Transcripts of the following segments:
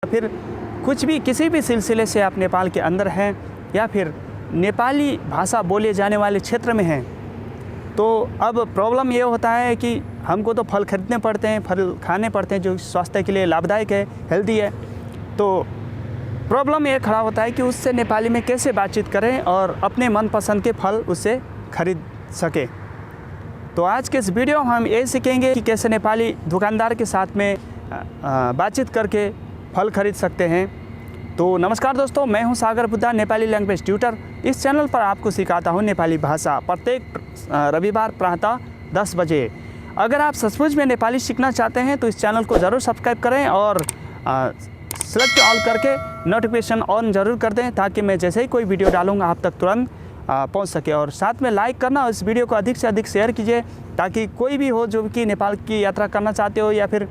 फिर कुछ भी किसी भी सिलसिले से आप नेपाल के अंदर हैं या फिर नेपाली भाषा बोले जाने वाले क्षेत्र में हैं, तो अब प्रॉब्लम ये होता है कि हमको तो फल खरीदने पड़ते हैं, फल खाने पड़ते हैं जो स्वास्थ्य के लिए लाभदायक है, हेल्दी है। तो प्रॉब्लम ये खड़ा होता है कि उससे नेपाली में कैसे बातचीत करें और अपने मनपसंद के फल उससे खरीद सकें। तो आज के इस वीडियो में हम ये सीखेंगे कि कैसे नेपाली दुकानदार के साथ में बातचीत करके फल खरीद सकते हैं। तो नमस्कार दोस्तों, मैं हूं सागर बुद्धा, नेपाली लैंग्वेज ट्यूटर। इस चैनल पर आपको सिखाता हूं नेपाली भाषा प्रत्येक रविवार प्रातः 10 बजे। अगर आप सचमुच में नेपाली सीखना चाहते हैं तो इस चैनल को ज़रूर सब्सक्राइब करें और सेलेक्ट ऑल करके नोटिफिकेशन ऑन ज़रूर कर दें, ताकि मैं जैसे ही कोई वीडियो डालूँगा आप तक तुरंत पहुंच सके। और साथ में लाइक करना और इस वीडियो को अधिक से अधिक शेयर कीजिए, ताकि कोई भी हो जो कि नेपाल की यात्रा करना चाहते हो या फिर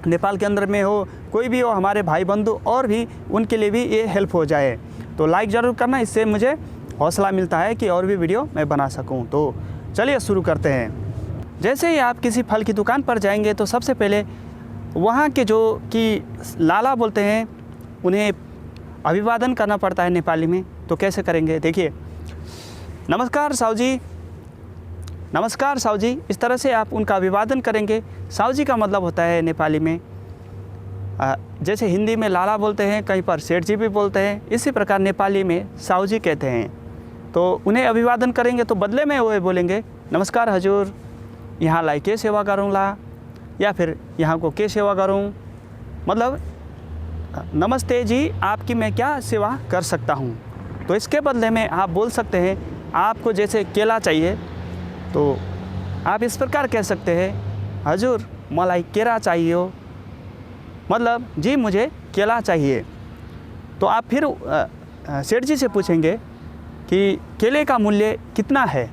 नेपाल के अंदर में हो, कोई भी हो, हमारे भाई बंधु और भी, उनके लिए भी ये हेल्प हो जाए। तो लाइक ज़रूर करना, इससे मुझे हौसला मिलता है कि और भी वीडियो मैं बना सकूं। तो चलिए शुरू करते हैं। जैसे ही आप किसी फल की दुकान पर जाएंगे तो सबसे पहले वहाँ के जो कि लाला बोलते हैं उन्हें अभिवादन करना पड़ता है नेपाली में। तो कैसे करेंगे देखिए, नमस्कार साहू जी, नमस्कार साहू जी, इस तरह से आप उनका अभिवादन करेंगे। साहू जी का मतलब होता है नेपाली में, जैसे हिंदी में लाला बोलते हैं, कहीं पर सेठ जी भी बोलते हैं, इसी प्रकार नेपाली में साहू जी कहते हैं। तो उन्हें अभिवादन करेंगे तो बदले में वो बोलेंगे नमस्कार हजूर, यहाँ लाई के सेवा करूँला, या फिर यहाँ को के सेवा करूँ, मतलब नमस्ते जी, आपकी मैं क्या सेवा कर सकता हूँ। तो इसके बदले में आप बोल सकते हैं, आपको जैसे केला चाहिए तो आप इस प्रकार कह सकते हैं, हजूर मलाई केरा चाहिए हो, मतलब जी मुझे केला चाहिए। तो आप फिर सेठ जी से पूछेंगे कि केले का मूल्य कितना है,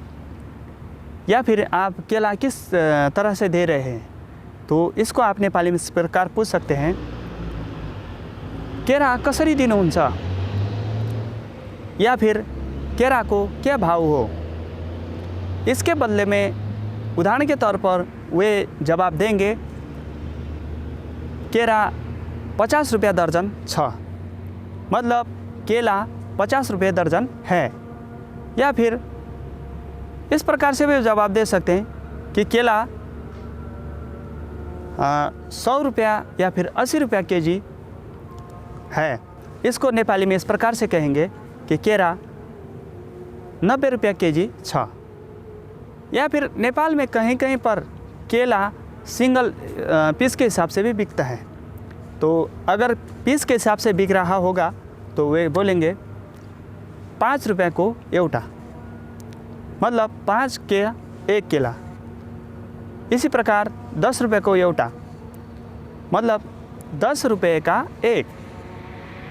या फिर आप केला किस तरह से दे रहे हैं। तो इसको आप नेपाली में इस प्रकार पूछ सकते हैं, केरा कसरी दिनुहुन्छ, या फिर केरा को क्या भाव हो। इसके बदले में उदाहरण के तौर पर वे जवाब देंगे, केरा 50 रुपया दर्जन छ, मतलब केला 50 रुपये दर्जन है। या फिर इस प्रकार से भी जवाब दे सकते हैं कि केला 100 रुपया या फिर 80 रुपया केजी है। इसको नेपाली में इस प्रकार से कहेंगे कि केरा 90 रुपया केजी छ। या फिर नेपाल में कहीं कहीं पर केला सिंगल पीस के हिसाब से भी बिकता है। तो अगर पीस के हिसाब से बिक रहा होगा तो वे बोलेंगे 5 रुपये को एउटा, मतलब 5 के 1 केला। इसी प्रकार 10 रुपये को एउटा, मतलब 10 रुपये का 1।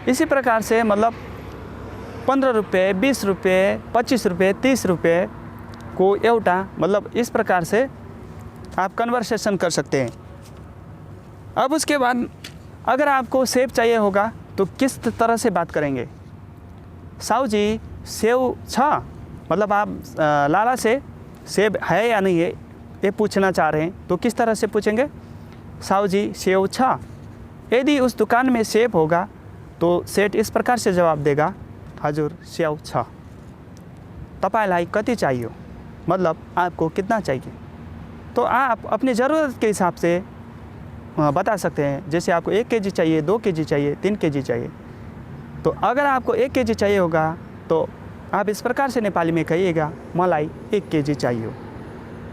इसी प्रकार से मतलब 15 रुपये, 20 रुपये, 25 रुपये, 30 रुपये को एउटा, मतलब इस प्रकार से आप कन्वर्सेशन कर सकते हैं। अब उसके बाद अगर आपको सेब चाहिए होगा तो किस तरह से बात करेंगे, साहू जी सेव छ, मतलब आप लाला से सेब है या नहीं है ये पूछना चाह रहे हैं। तो किस तरह से पूछेंगे, साहू जी सेव छ। यदि उस दुकान में सेब होगा तो सेठ इस प्रकार से जवाब देगा, हजुर सेव छ, तपाईलाई कति चाहिए, मतलब आपको कितना चाहिए। तो आप अपनी ज़रूरत के हिसाब से बता सकते हैं, जैसे आपको 1 केजी चाहिए, 2 केजी चाहिए, 3 केजी चाहिए। तो अगर आपको 1 केजी चाहिए होगा तो आप इस प्रकार से नेपाली में कहिएगा, मलाई 1 केजी चाहिए।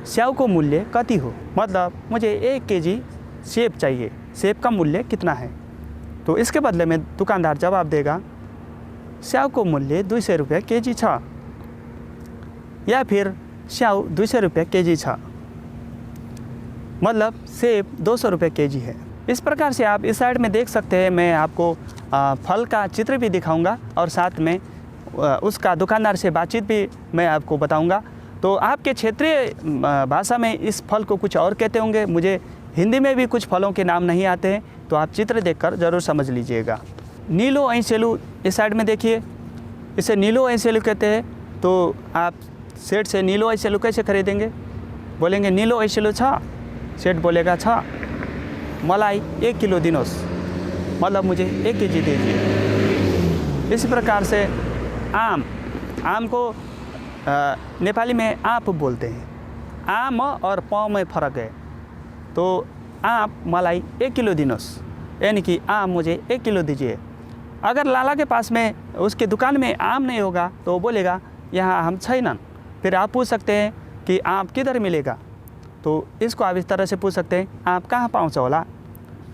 स्याउ को मूल्य कति हो, मतलब मुझे 1 केजी सेब चाहिए, सेब का मूल्य कितना है। तो इसके बदले में दुकानदार जवाब देगा, स्याउ को मूल्य 200 रुपये केजी छ, या फिर स्याउ 200 रुपये केजी छ, मतलब सेब 200 रुपये केजी है। इस प्रकार से आप इस साइड में देख सकते हैं। मैं आपको फल का चित्र भी दिखाऊंगा और साथ में उसका दुकानदार से बातचीत भी मैं आपको बताऊंगा। तो आपके क्षेत्रीय भाषा में इस फल को कुछ और कहते होंगे, मुझे हिंदी में भी कुछ फलों के नाम नहीं आते हैं, तो आप चित्र देखकर ज़रूर समझ लीजिएगा। नीलो ऐसेलू इस साइड में देखिए, इसे नीलो ऐसेलू कहते हैं। तो आप सेठ से नीलो ऐसेलू कैसे खरीदेंगे, बोलेंगे नीलो ऐसेलू छ, सेठ बोलेगा छ, मलाई 1 किलो दिनुहोस्। मतलब मुझे 1 केजी दीजिए। इसी प्रकार से आम को नेपाली में आप बोलते हैं। आम और प में फ़र्क है। तो आप मलाई 1 किलो दिनुहोस्, यानी कि आम मुझे 1 किलो दीजिए। अगर लाला के पास में उसके दुकान में आम नहीं होगा तो वो बोलेगा यहाँ आम छैनन्। फिर आप पूछ सकते हैं कि आम किधर मिलेगा, तो इसको आप इस तरह से पूछ सकते हैं, आप कहाँ पाउँछ होला।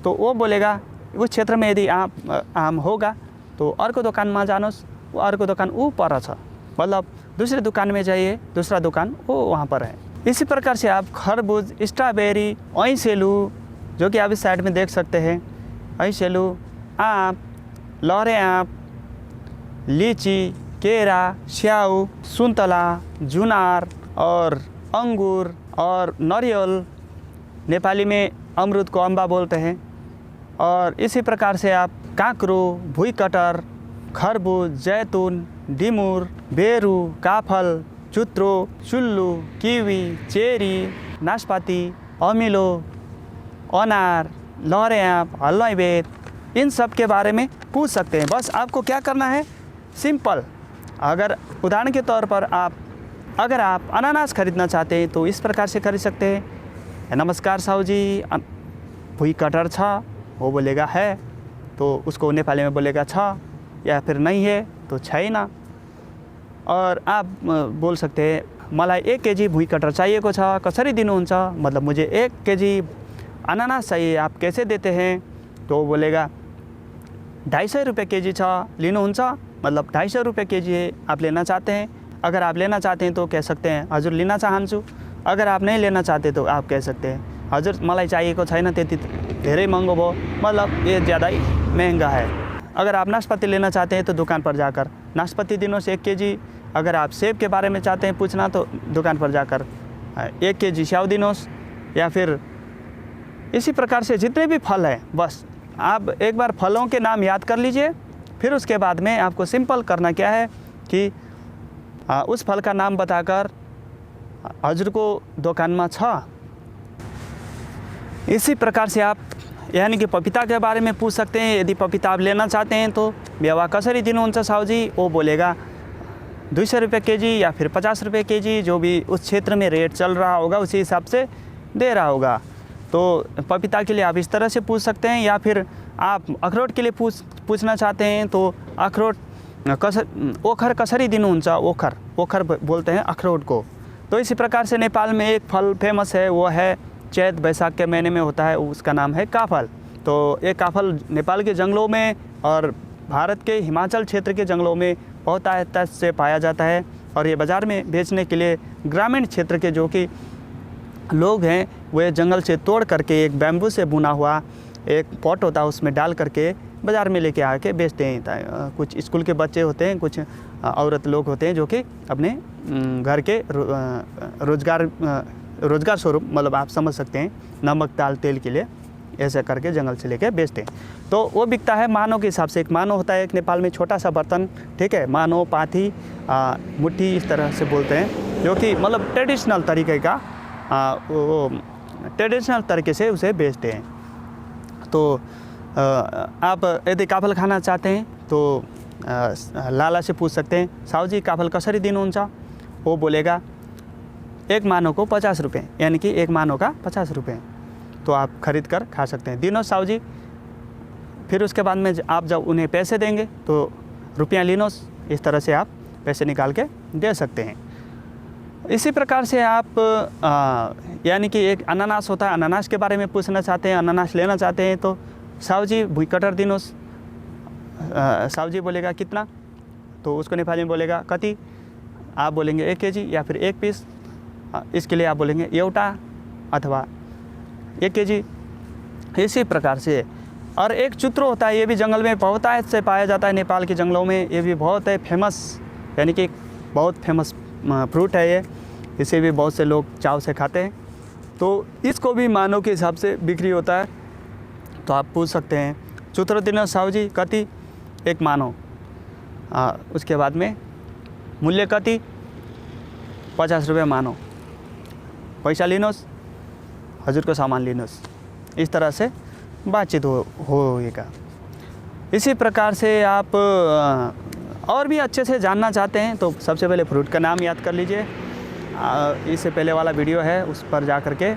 तो वो बोलेगा उस क्षेत्र में यदि आम होगा तो अर्को दोकानमा जानुहोस्, वो अर्को दोकान ऊ पर छ, मतलब दूसरे दुकान में जाइए, दूसरा दुकान वो वहाँ पर है। इसी प्रकार से आप खरबूज, स्ट्रॉबेरी, ऐसेलू, जो कि आप इस साइड में देख सकते हैं, ऐसेलू, आम, लहरे आम, लीची, केरा, स्याउ, सुन्तला, जुनार और अंगूर और नारियल, नेपाली में अमरूद को अम्बा बोलते हैं। और इसी प्रकार से आप काँक्रो, भुइँकटर, खरबूज, जैतून, डिमुर, बेरू, काफल, चुत्रो, चुल्लू, किवी, चेरी, नाशपाती, अमिलो, अनार, लहरे आम, हलवाई बेर, इन सब के बारे में पूछ सकते हैं। बस आपको क्या करना है, सिंपल। अगर उदाहरण के तौर पर अगर आप अनानास खरीदना चाहते हैं तो इस प्रकार से खरीद सकते हैं। नमस्कार साहू जी, भुइँकटर छ, वो बोलेगा है, तो उसको नेपाली में बोलेगा छ, या फिर नहीं है तो छैन। और आप बोल सकते हैं मलाई 1 केजी भुइँकटर चाहिएको छ, कसरी दिनुहुन्छ, मतलब मुझे 1 केजी अनानास चाहिए, आप कैसे देते हैं। तो वो बोलेगा 250 रुपये केजी छ, लिनुहुन्छ, मतलब 250 रुपये केजी है, आप लेना चाहते हैं। अगर आप लेना चाहते हैं तो कह सकते हैं हजुर लिन चाहन्छु। अगर आप नहीं लेना चाहते तो आप कह सकते हैं हजुर मलाई चाहिएको छैन, त्यति धेरै महँगो भयो, मतलब ये ज़्यादा ही महंगा है। अगर आप नाशपाती लेना चाहते हैं तो दुकान पर जाकर नाशपाती दिनुहोस् 1 केजी। अगर आप सेब के बारे में चाहते हैं पूछना तो दुकान पर जाकर 1 केजी स्याउ दिनुहोस्। या फिर इसी प्रकार से जितने भी फल हैं, बस आप एक बार फलों के नाम याद कर लीजिए। फिर उसके बाद में आपको सिंपल करना क्या है कि उस फल का नाम बताकर हजुर को दुकान में छ। इसी प्रकार से आप यानी कि पपीता के बारे में पूछ सकते हैं। यदि पपीता आप लेना चाहते हैं तो मेवा कसरी दिनुहुन्छ साहू जी, वो बोलेगा 200 रुपये केजी या फिर 50 रुपये केजी, जो भी उस क्षेत्र में रेट चल रहा होगा उसी हिसाब से दे रहा होगा। तो पपीता के लिए आप इस तरह से पूछ सकते हैं। या फिर आप अखरोट के लिए पूछना चाहते हैं तो अखरोट ओखर कसरी दिनुहुन्छ, ओखर बोलते हैं अखरोट को। तो इसी प्रकार से नेपाल में एक फल फेमस है, वो है चैत बैसाख के महीने में होता है, उसका नाम है काफल। तो ये काफल नेपाल के जंगलों में और भारत के हिमाचल क्षेत्र के जंगलों में बहुतायत से पाया जाता है। और ये बाज़ार में बेचने के लिए ग्रामीण क्षेत्र के जो कि लोग हैं वे जंगल से तोड़ करके एक बैम्बू से बुना हुआ एक पॉट होता है, उसमें डाल करके बाज़ार में लेके आके बेचते हैं। कुछ स्कूल के बच्चे होते हैं, कुछ औरत लोग होते हैं जो कि अपने घर के रोज़गार स्वरूप, मतलब आप समझ सकते हैं, नमक दाल तेल के लिए ऐसे करके जंगल से लेके बेचते हैं। तो वो बिकता है मानों के हिसाब से। एक मानो होता है एक नेपाल में छोटा सा बर्तन, ठीक है, मानो, पाथी, मुट्ठी इस तरह से बोलते हैं, जो कि मतलब ट्रेडिशनल तरीके का ट्रेडिशनल तरीके से उसे बेचते हैं। तो आप यदि काफल खाना चाहते हैं तो लाला से पूछ सकते हैं साहू जी काफल कसरी दिनुहुन्छ। वो बोलेगा 1 मानो को 50 रुपये, यानी कि 1 मानो का 50 रुपये। तो आप खरीद कर खा सकते हैं, दिनों साहू जी। फिर उसके बाद में आप जब उन्हें पैसे देंगे तो रुपया लिनोस, इस तरह से आप पैसे निकाल के दे सकते हैं। इसी प्रकार से आप यानी कि एक अनानास होता है, अनानास के बारे में पूछना चाहते हैं, अनानास लेना चाहते हैं तो साहू जी भुइँकटर दिनुहोस्। साहू जी बोलेगा कितना, तो उसको नेपाली में बोलेगा कति। आप बोलेंगे 1 केजी या फिर 1 पीस, इसके लिए आप बोलेंगे एउटा अथवा 1 केजी। इसी प्रकार से। और एक चुत्रो होता है, ये भी जंगल में बहुतायत से पाया जाता है नेपाल के जंगलों में। ये भी बहुत है फेमस, यानी कि बहुत फेमस फ्रूट है ये। इसे भी बहुत से लोग चाव से खाते हैं। तो इसको भी मानों के हिसाब से बिक्री होता है। तो आप पूछ सकते हैं चुत्रो दिन साहू जी कति, 1 मानो। उसके बाद में मूल्य कति, 50 रुपये मानो, पैसा लिनुहोस्, हजुरको सामान लिनुहोस्। इस तरह से बातचीत होगा। इसी प्रकार से आप और भी अच्छे से जानना चाहते हैं तो सबसे पहले फ्रूट का नाम याद कर लीजिए। इससे पहले वाला वीडियो है उस पर जा कर के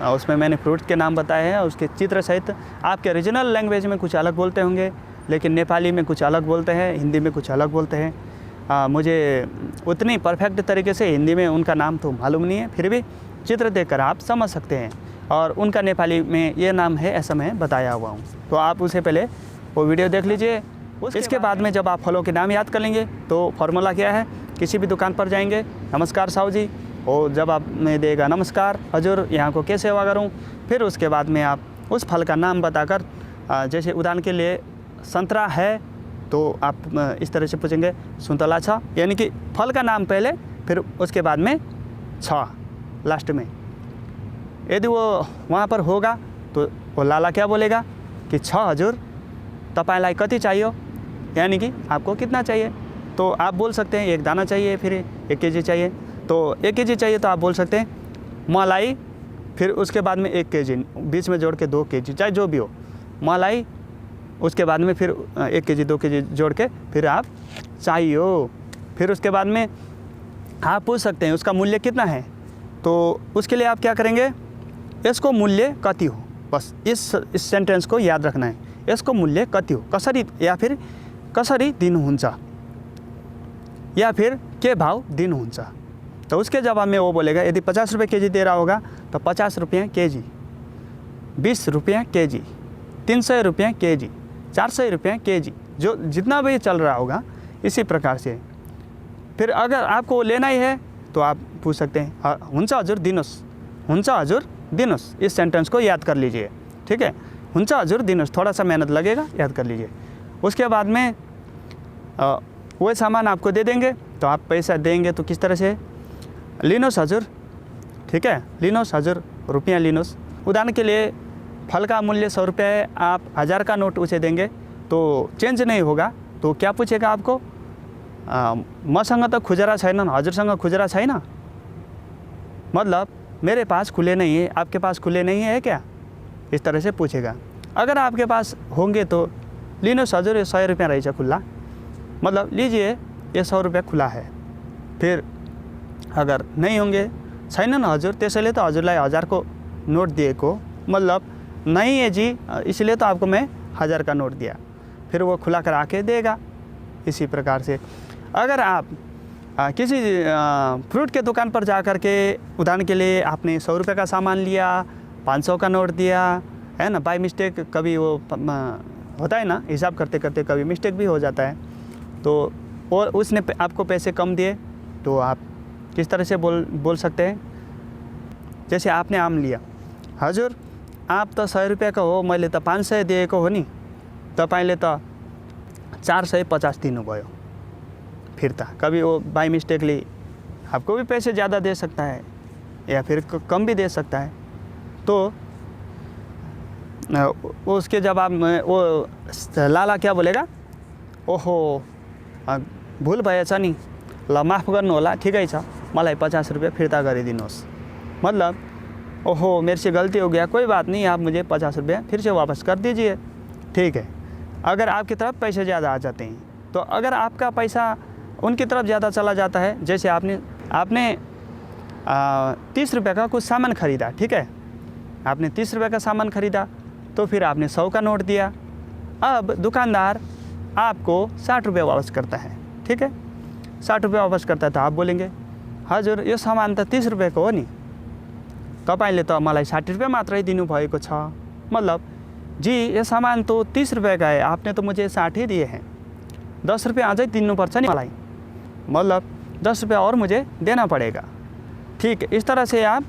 उसमें मैंने फ्रूट के नाम बताए हैं, उसके चित्र सहित। आपके रीजनल लैंग्वेज में कुछ अलग बोलते होंगे, लेकिन नेपाली में कुछ अलग बोलते हैं, हिंदी में कुछ अलग बोलते हैं। मुझे उतनी परफेक्ट तरीके से हिंदी में उनका नाम तो मालूम नहीं है, फिर भी चित्र देखकर आप समझ सकते हैं। और उनका नेपाली में ये नाम है ऐसा मैं बताया हुआ हूँ, तो आप उसे पहले वो वीडियो देख लीजिए। इसके बाद में जब आप फलों के नाम याद कर लेंगे तो फॉर्मूला क्या है, किसी भी दुकान पर जाएंगे, नमस्कार साहू जी, और जब आप में देगा नमस्कार हजूर, यहाँ को क्या सेवा करूँ, फिर उसके बाद में आप उस फल का नाम बताकर, जैसे उदाहरण के लिए संतरा है तो आप इस तरह से पूछेंगे सुन्तला छ, यानी कि फल का नाम पहले, फिर उसके बाद में छ लास्ट में। यदि वो वहाँ पर होगा तो वो लाला क्या बोलेगा कि छ हजुर, तपाईँलाई कति चाहियो, यानी कि आपको कितना चाहिए। तो आप बोल सकते हैं 1 दाना चाहिए, फिर 1 केजी चाहिए। तो 1 केजी चाहिए तो आप बोल सकते हैं मलाई, फिर उसके बाद में 1 केजी, बीच में जोड़ के 2 केजी, चाहे जो भी हो, मलाई। उसके बाद में फिर 1 केजी 2 केजी जोड़ के फिर आप चाहिए। फिर उसके बाद में आप पूछ सकते हैं उसका मूल्य कितना है। तो उसके लिए आप क्या करेंगे, इसको मूल्य कति हो, बस इस सेंटेंस को याद रखना है। यसको मूल्य कति हो, कसरी, या फिर कसरी दिनुहुन्छ, या फिर के भाव दिनुहुन्छ। तो उसके जवाब में वो बोलेगा, यदि 50 रुपये केजी दे रहा होगा तो 50 रुपये केजी, 20 रुपये केजी, 300 रुपये केजी, 400 रुपये केजी, जो जितना भी चल रहा होगा इसी प्रकार से। फिर अगर आपको लेना ही है तो आप पूछ सकते हैं हुन्छ हजुर दिनुहोस्, हुन्छ हजुर दिनुहोस्। इस सेंटेंस को याद कर लीजिए, ठीक है। हुन्छ हजुर दिनुहोस्, थोड़ा सा मेहनत लगेगा, याद कर लीजिए। उसके बाद में वो सामान आपको दे देंगे तो आप पैसा देंगे तो किस तरह से, लिनुहोस् हजुर, ठीक है, लिनुहोस् हजुर, रुपया लिनुहोस्। उदाहरण के लिए फल का मूल्य 100 रुपये है, आप 1000 का नोट उसे देंगे तो चेंज नहीं होगा, तो क्या पूछेगा आपको, मसँग तो खुजरा छैन, हजुरसँग खुजरा छैन, मतलब मेरे पास खुले नहीं है, आपके पास खुले नहीं है क्या, इस तरह से पूछेगा। अगर आपके पास होंगे तो लिनुहोस् हजुर, ये 100 रुपये रहेछ खुला, मतलब लीजिए ये 100 रुपये खुला है। फिर अगर नहीं होंगे, छैन न हजुर, त्यसैले तो हजुरलाई 1000 को नोट दिएको, मतलब नहीं है जी, इसलिए तो आपको मैं 1000 का नोट दिया। फिर वो खुला कर आके देगा। इसी प्रकार से अगर आप किसी फ्रूट के दुकान पर जा कर के, उदाहरण के लिए आपने 100 रुपये का सामान लिया, 500 का नोट दिया, है ना, बाय मिस्टेक कभी वो होता है ना, हिसाब करते करते कभी मिस्टेक भी हो जाता है, तो और उसने आपको पैसे कम दिए तो आप किस तरह से बोल सकते हैं। जैसे आपने आम लिया, हजुर आप तो 100 रुपये का हो, मैले तो 500 दिएको हो नि, तपाईँले तो 450 दिनुभयो। फिर था कभी वो बाय मिस्टेकली आपको भी पैसे ज़्यादा दे सकता है या फिर कम भी दे सकता है। तो उसके जवाब में वो लाला क्या बोलेगा, ओहो भूल भएछ नि, ल माफ गर्नु होला, ठिकै छ, मलाई 50 रुपये फिर्ता गरिदिनुहोस्। मतलब ओहो मेरे से गलती हो गया, कोई बात नहीं, आप मुझे 50 रुपये फिर से वापस कर दीजिए, ठीक है। अगर आपकी तरफ पैसे ज़्यादा आ जाते हैं, तो अगर आपका पैसा उनकी तरफ ज़्यादा चला जाता है, जैसे आपने 30 रुपये का कुछ सामान ख़रीदा, ठीक है, आपने 30 रुपये का सामान ख़रीदा, तो फिर आपने 100 का नोट दिया। अब दुकानदार आपको 60 रुपये वापस करता है, ठीक है, 60 रुपये वापस करता है, तो आप बोलेंगे हजुर यो सामान त 30 रुपये को हो नि, तपाईँले तो मलाई 60 रुपये मात्रै दिनुभएको छ, मतलब जी ये सामान तो 30 रुपये का है, आपने तो मुझे 60 ही दिए हैं, 10 रुपये अझै दिनुपर्छ नि मलाई, मतलब 10 रुपये और मुझे देना पड़ेगा, ठीक है। इस तरह से आप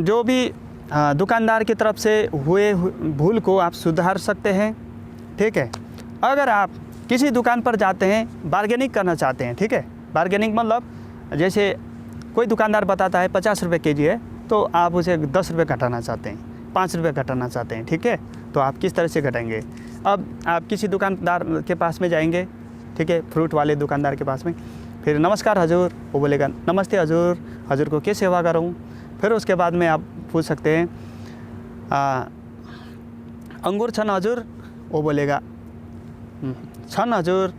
जो भी दुकानदार की तरफ से हुए भूल को आप सुधार सकते हैं, ठीक है। अगर आप किसी दुकान पर जाते हैं, बार्गेनिंग करना चाहते हैं, ठीक है, बार्गेनिंग मतलब जैसे कोई दुकानदार बताता है 50 रुपये केजी है, तो आप उसे 10 रुपये घटाना चाहते हैं, 5 रुपये घटाना चाहते हैं, ठीक है, तो आप किस तरह से घटाएंगे। अब आप किसी दुकानदार के पास में जाएंगे, ठीक है, फ्रूट वाले दुकानदार के पास में, फिर नमस्कार हजूर, वो बोलेगा नमस्ते हजूर, हजूर को क्या सेवा करूँ। फिर उसके बाद में आप पूछ सकते हैं अंगूर छन हजूर, वो बोलेगा छन् हजुर।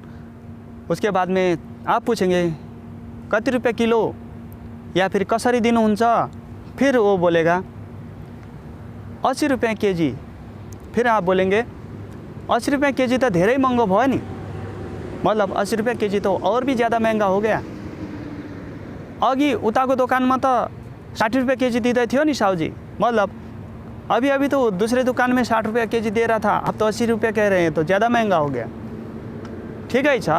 उसके बाद में आप पूछेंगे कति रुपये किलो या फिर कसरी दिनुहुन्छ, फिर वो बोलेगा 80 रुपये केजी। फिर आप बोलेंगे 80 रुपये केजी तो धेरै महँगो भयो नि, मतलब 80 रुपये केजी तो और भी ज़्यादा महंगा हो गया। अघि उताको दोकानमा त 60 रुपये केजी दिँदै थियो नि साउजी, मतलब अभी अभी तो दूसरे दुकान में 60 रुपये केजी दे रहा था, अब तो 80 रुपये कह रहे हैं, तो ज़्यादा महंगा हो गया। ठिकै छ,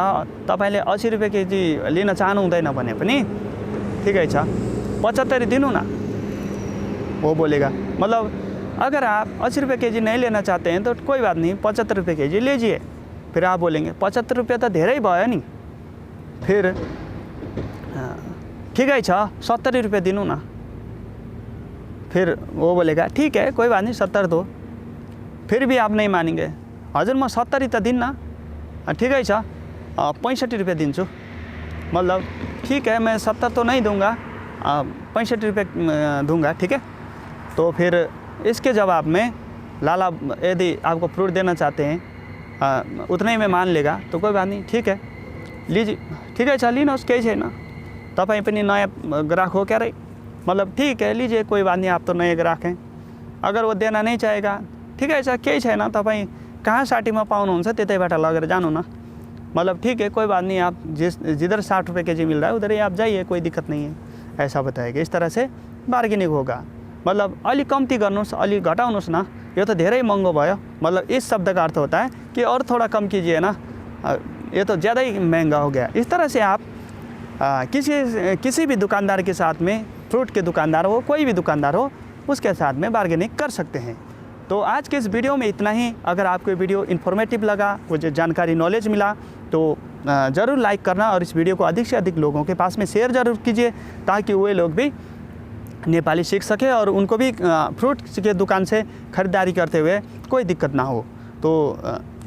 तपाईँले 80 रुपये केजी लिन चाहनु हुँदैन भने पनि ठिकै छ, 75 दिनु ना, वो बोलेगा। मतलब अगर आप 80 रुपये केजी नहीं लेना चाहते हैं तो कोई बात नहीं, 75 रुपये केजी लीजिए। फिर आप बोलेंगे 75 रुपये तो धेरै भयो नि, फिर ठिकै छ 70 रुपये दिनु ना। फिर वो बोलेगा ठीक है कोई बात नहीं 70 दो। फिर भी आप नहीं मानेंगे, हजुर म 70 त दिन्न, ठिकै छ 65 रुपये दिन्छु। मतलब ठीक है मैं 70 तो नहीं दूंगा, 65 रुपये दूंगा, ठीक है। तो फिर इसके जवाब में लाला यदि आपको फ्रूट देना चाहते हैं उतने में मान लेगा तो कोई बात नहीं, ठीक है लीजिए, ठीक है छ लिनुहोस्, केही छैन, तपाईँ पनि नयाँ ग्राहक हो क्या रे, मतलब ठीक है लीजिए कोई बात नहीं, आप तो नए ग्राहक हैं। अगर वो देना नहीं चाहेगा ठीक है छ केही छैन, तपाईँ कहाँ 60 में पाउनुहुन्छ त्यतैबाट लगेर जानु न, मतलब ठीक है कोई बात नहीं, आप जिधर 60 रुपये केजी मिल रहा है उधर ही आप जाइए, कोई दिक्कत नहीं है, ऐसा बताएगा। इस तरह से बार्गेनिंग होगा। मतलब अलि कम्ती गर्नुहोस्, अलि घटाउनुहोस् न, यो तो धेरै महँगो भयो, मतलब इस शब्द का अर्थ होता है कि और थोड़ा कम कीजिए ना, ये तो ज़्यादा ही महंगा हो गया। इस तरह से आप किसी भी दुकानदार के साथ में, फ्रूट के दुकानदार हो, कोई भी दुकानदार हो, उसके साथ में बार्गेनिंग कर सकते हैं। तो आज के इस वीडियो में इतना ही। अगर आपको वीडियो इन्फॉर्मेटिव लगा, कुछ जानकारी नॉलेज मिला तो ज़रूर लाइक करना और इस वीडियो को अधिक से अधिक लोगों के पास में शेयर ज़रूर कीजिए, ताकि वे लोग भी नेपाली सीख सके और उनको भी फ्रूट के दुकान से ख़रीदारी करते हुए कोई दिक्कत ना हो। तो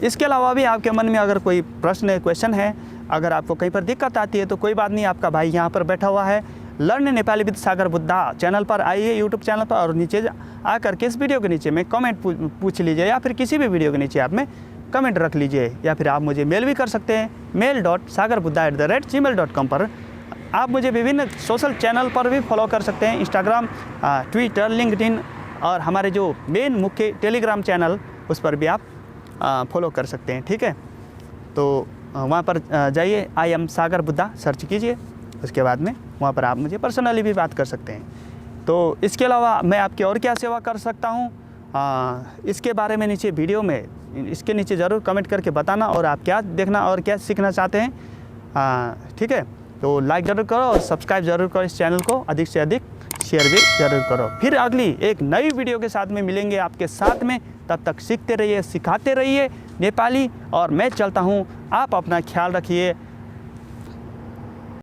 इसके अलावा भी आपके मन में अगर कोई प्रश्न क्वेश्चन है, अगर आपको कहीं पर दिक्कत आती है तो कोई बात नहीं, आपका भाई यहाँ पर बैठा हुआ है। Learn Nepali with Sagar Buddha channel पर आइए, यूट्यूब चैनल पर, और नीचे आकर के इस वीडियो के नीचे में कमेंट पूछ लीजिए, या फिर किसी भी वीडियो के नीचे आप में कमेंट रख लीजिए, या फिर आप मुझे मेल भी कर सकते हैं mail.sagarbuddha@gmail.com पर। आप मुझे विभिन्न सोशल चैनल पर भी फॉलो कर सकते हैं, इंस्टाग्राम, ट्विटर, लिंक्डइन, और हमारे जो मेन मुख्य टेलीग्राम चैनल उस पर भी आप फॉलो कर सकते हैं, ठीक है। तो वहाँ पर जाइए, I am Sagar Buddha search कीजिए, उसके बाद में वहाँ पर आप मुझे पर्सनली भी बात कर सकते हैं। तो इसके अलावा मैं आपकी और क्या सेवा कर सकता हूँ, इसके बारे में नीचे वीडियो में इसके नीचे ज़रूर कमेंट करके बताना, और आप क्या देखना और क्या सीखना चाहते हैं, ठीक है। तो लाइक ज़रूर करो और सब्सक्राइब ज़रूर करो, इस चैनल को अधिक से अधिक शेयर भी ज़रूर करो। फिर अगली एक नई वीडियो के साथ में मिलेंगे आपके साथ में, तब तक सीखते रहिए, सिखाते रहिए नेपाली, और मैं चलता हूँ, आप अपना ख्याल रखिए।